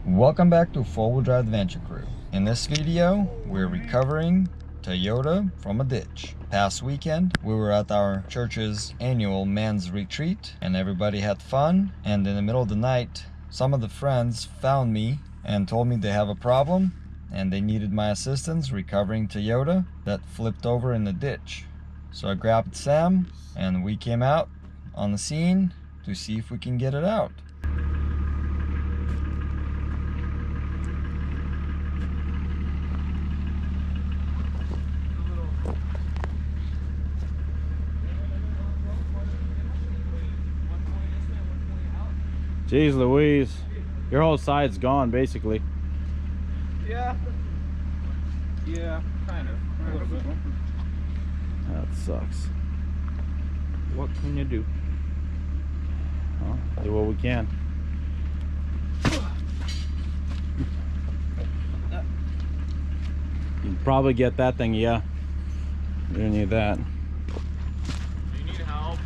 Welcome back to 4-Wheel Drive Adventure Crew. In this video, we're recovering Toyota from a ditch. Past weekend, we were at our church's annual men's retreat and everybody had fun. And in the middle of the night, some of the friends found me and told me they have a problem and they needed my assistance recovering Toyota that flipped over in the ditch. So I grabbed Sam and we came out on the scene to see if we can get it out. Jeez Louise, your whole side's gone basically. Yeah, kind of. A little bit. That sucks. What can you do? Well, do what we can. You can probably get that thing, yeah. You don't need that. Do you need help?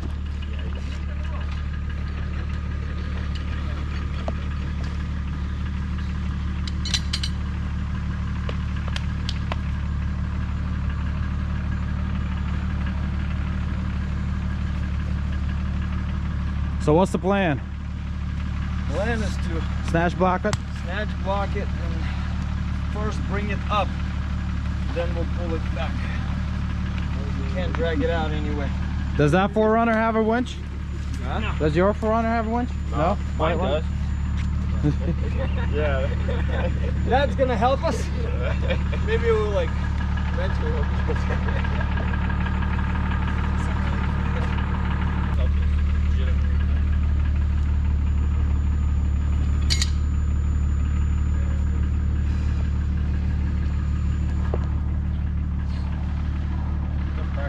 So what's the plan? Plan is to Snatch block it? snatch block it and first bring it up, then we'll pull it back. We can't drag it out anyway. Does that 4Runner have a winch? Huh? No. Does your 4Runner have a winch? No? Mine does. Yeah. That's gonna help us. Maybe we'll like eventually help us.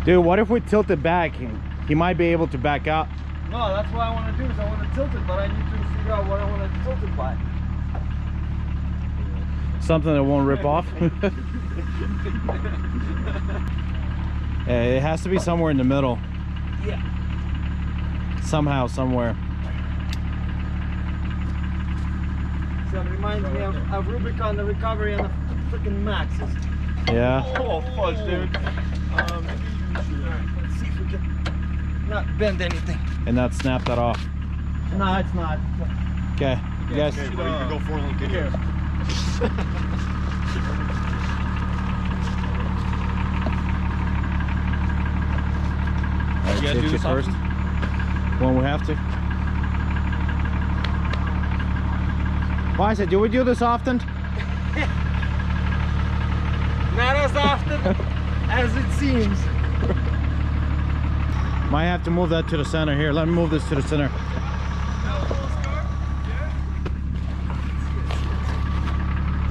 Dude, what if we tilt it back? He might be able to back out. No, that's what I want to do. Is I want to tilt it, but I need to figure out what I want to tilt it by. Something that won't rip off. Yeah, it has to be somewhere in the middle. Yeah. Somehow, somewhere. So it reminds me of Rubicon, the recovery, and the freaking Maxes. Yeah. Oh, fudge, dude. Let's see if we can not bend anything. And not snap that off. No, it's not. Okay. You guys. Okay, well, you can go for it. Get here. Alright, You guys do this first. often? When we have to. Well, I said, do we do this often? Not as often as it seems. Might have to move that to the center here. Let me move this to the center.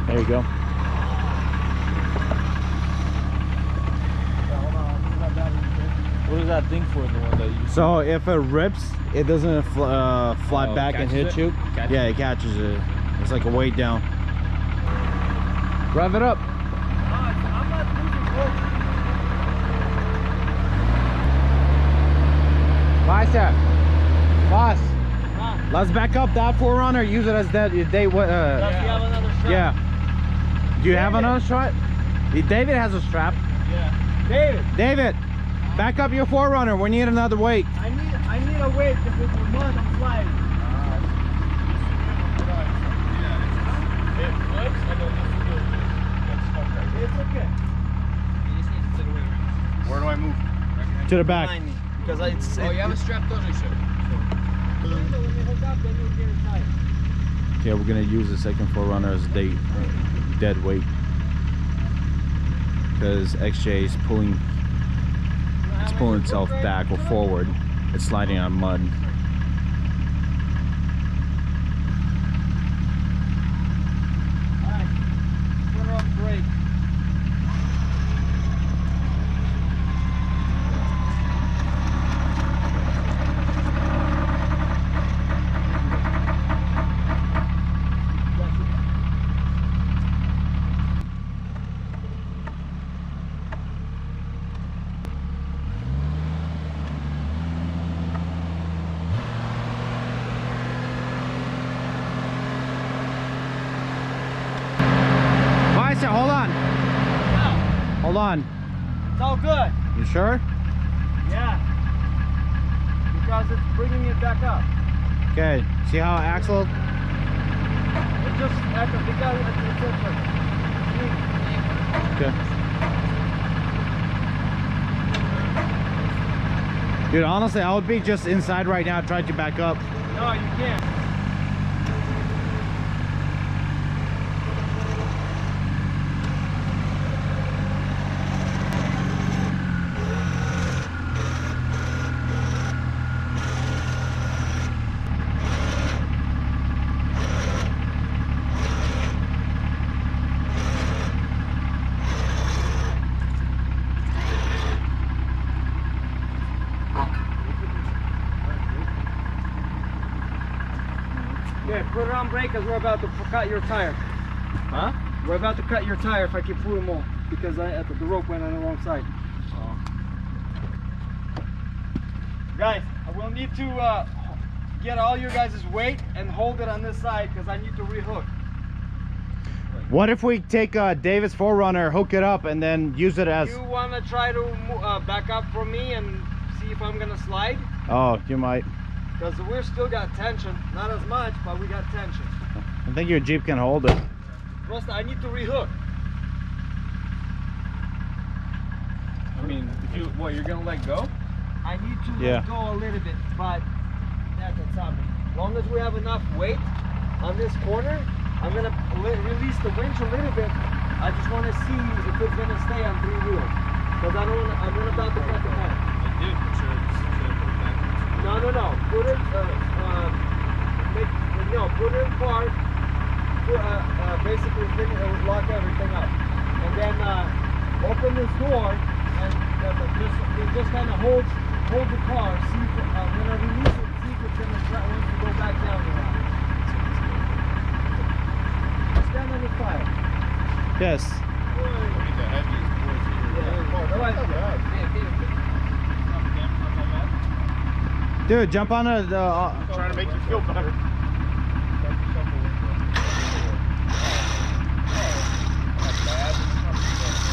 There you go. What is that thing for, the one that you... So if it rips, it doesn't fly back and hit catches you. it? Catches Yeah, it catches it. It's like a weight down. Rev it up. I'm not moving close. Bicep. Boss. Let's back up that 4Runner. Use it as that. Does he have another strap? Yeah. Do you have another strap? David has a strap. Yeah. David, David, back up your 4Runner. We need another weight. I need a weight because with the mud I'm sliding. It's okay. Where do I move? To the back. Behind me, because it's. Oh, you have a strap, doesn't you? When you hook up, then you'll get it tight. Okay, we're gonna use the second 4Runner as dead weight because XJ is pulling. It's pulling itself back or forward. It's sliding on mud. Alright, put her on brake. Sebastian, hold on. Yeah, Hold on. it's all good. You sure? Yeah. Because it's bringing it back up. Okay. See how axle? It's just because it's Okay. Dude, honestly, I would be just inside right now trying to back up. No, you can't. Yeah, put it on brake because we're about to cut your tire. Huh? We're about to cut your tire if I keep pulling more because the rope went on the wrong side. Oh. Guys, I will need to get all your guys' weight and hold it on this side because I need to rehook. What if we take David's 4Runner, hook it up, and then use it as... You want to try to back up for me and see if I'm going to slide? Oh, you might. Because we're still got tension. Not as much, but we got tension. I think your Jeep can hold it. Rosta, I need to rehook. I mean, if you, what, you're gonna let go? I need to Yeah. let go a little bit, but that's something. As long as we have enough weight on this corner, I'm gonna release the winch a little bit. I just want to see if it's gonna stay on 3 wheels. Because I don't want to, I'm not about to cut the head. I did, for sure. Put it backwards. No. Put it, put it in park. Basically, lock everything up, and then open this door, and just kind of hold the car. See if when I release it, see if it's gonna try once you go back down around. Stand on the fire. Yes. I need the heaviest boys here. Dude, jump on the... I'm trying to make you feel better.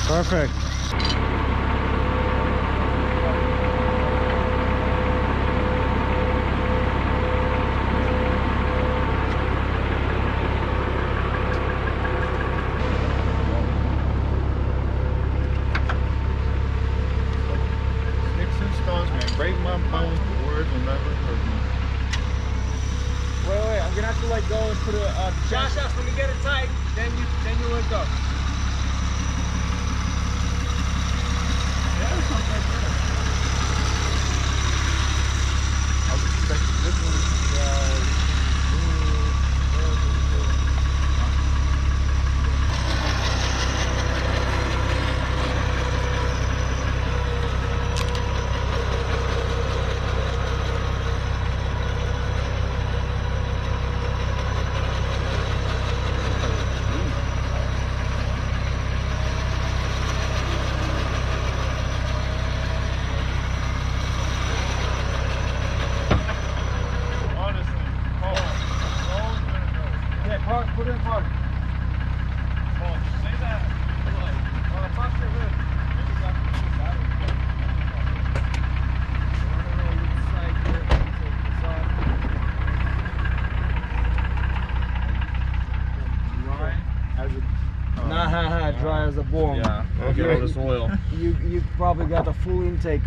Perfect. Sticks and stones, man. Break my bones, the words will never hurt me. Wait, I'm gonna have to like go and put a Josh, when you get it tight, then you let go. I was expecting this one to drive. Put it in park. Say that. Touch your hood. Dry as a bone. Yeah. Okay. All this oil. You probably got a full intake.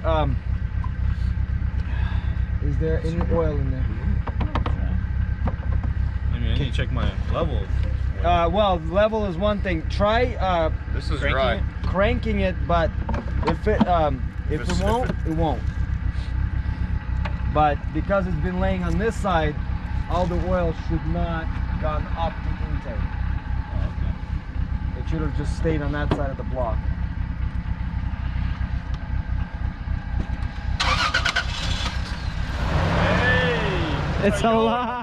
Is there any oil in there? I mean, I need to check my level. Well, level is one thing. Try This is dry. cranking it, but if it won't, it won't. But because it's been laying on this side, all the oil should not gone up the intake. Oh, okay. It should have just stayed on that side of the block. Hey! It's a lot.